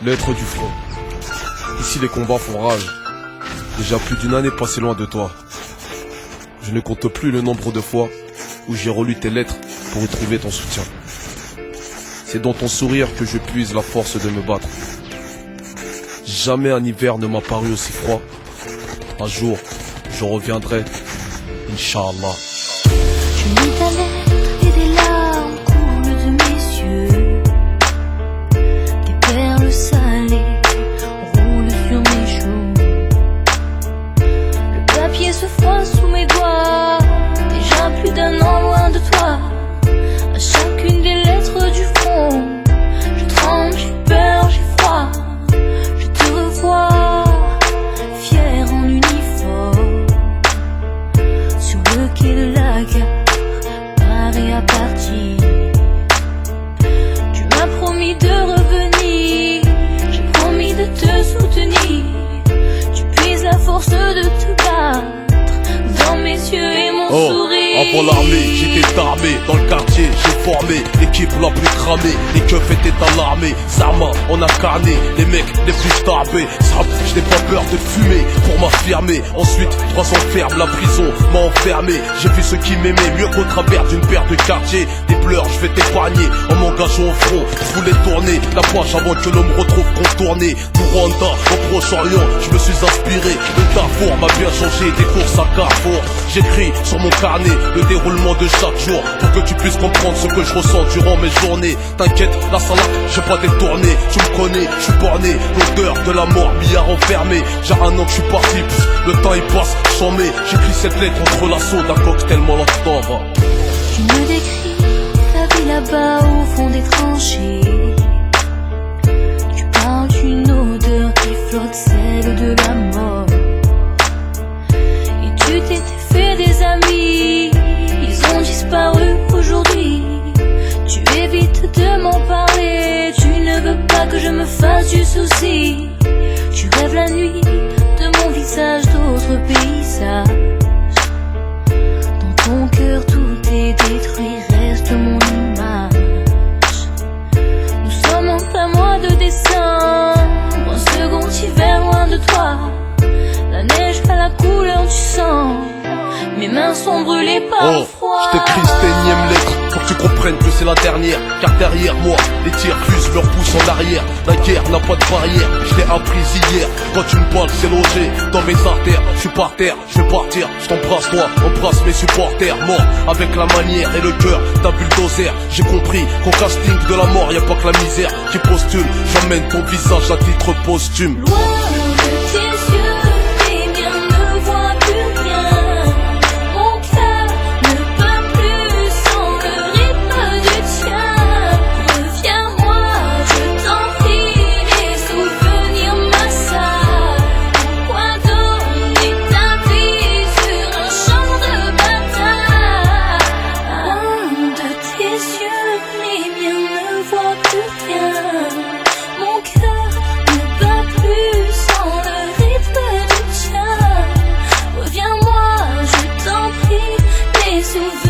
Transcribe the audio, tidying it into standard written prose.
Lettre du front. Ici les combats font rage. Déjà plus d'une année passée loin de toi. Je ne compte plus le nombre de fois où j'ai relu tes lettres pour y trouver ton soutien. C'est dans ton sourire que je puise la force de me battre. Jamais un hiver ne m'a paru aussi froid. Un jour, je reviendrai, Inch'Allah. Je lis ta lettre et des larmes coulent de mes yeux. Des perles salées roulent sur mes joues. Le papier se froisse sous mes doigts. Déjà plus d'un an loin de toi. À chacune des lettres du front, je tremble, j'ai peur, j'ai froid. Je te revois, fier en uniforme, sur le quai de la gare, Paris à partir. Tu m'as promis de revenir, j'ai promis de te soutenir. Tu puises la force de te battre dans mes yeux et mon sourire. Avant l'armée, j'étais armé. Dans le quartier, j'ai formé l'équipe la plus cramée. Les keufs étaient alarmés. Zarma, on a carné les mecs les plus tarbés. Je n'ai pas peur de fumer pour m'affirmer. Ensuite, 3 ans ferme, la prison m'a enfermé. J'ai vu ceux qui m'aimaient mieux qu'au travers d'une paire de quartiers. Des pleurs, je vais t'épargner en m'engageant au front. Je voulais tourner la page avant que l'on me retrouve contourné. Pour Rwanda, au Proche-Orient, je me suis inspiré. Le Darfour m'a bien changé, des courses à Carrefour. J'écris sur mon carnet le déroulement de chaque jour pour que tu puisses comprendre ce que je ressens durant mes journées. T'inquiète, la salade, j'ai pas détourné. Tu me connais, je suis borné. L'odeur de la mort m'y a renfermé. J'ai un an que je suis parti, le temps il passe, j'en mets. J'écris cette lettre entre l'assaut d'un cocktail molotov. Tu me décris ta vie là-bas au fond des tranchées. Tu parles d'une odeur qui flotte, celle de la mort. Et tu t'étais fait des amis, ils ont disparu aujourd'hui. Tu évites de m'en parler, tu ne veux pas que je me fasse du souci. Tu rêves la nuit de mon visage, d'autres paysages. Dans ton cœur tout est détruit, reste mon image. Nous sommes en plein mois de décembre, un second hiver loin de toi. La neige a la couleur du sang, mes mains sont brûlées par le froid. Je t'écris cette énième lettre pour que tu comprennes que c'est la dernière. Car derrière moi, les tirs fusent leur pouce en arrière. La guerre n'a pas de barrière, je l'ai apprise hier. Quand tu me parles, c'est logé dans mes artères. Je suis par terre, je vais partir, je t'embrasse toi, embrasse mes supporters. Mort avec la manière et le cœur d'un bulldozer. J'ai compris qu'au casting de la mort, y a pas que la misère qui postule. J'emmène ton visage à titre posthume. Loin de tes yeux, souvenirs.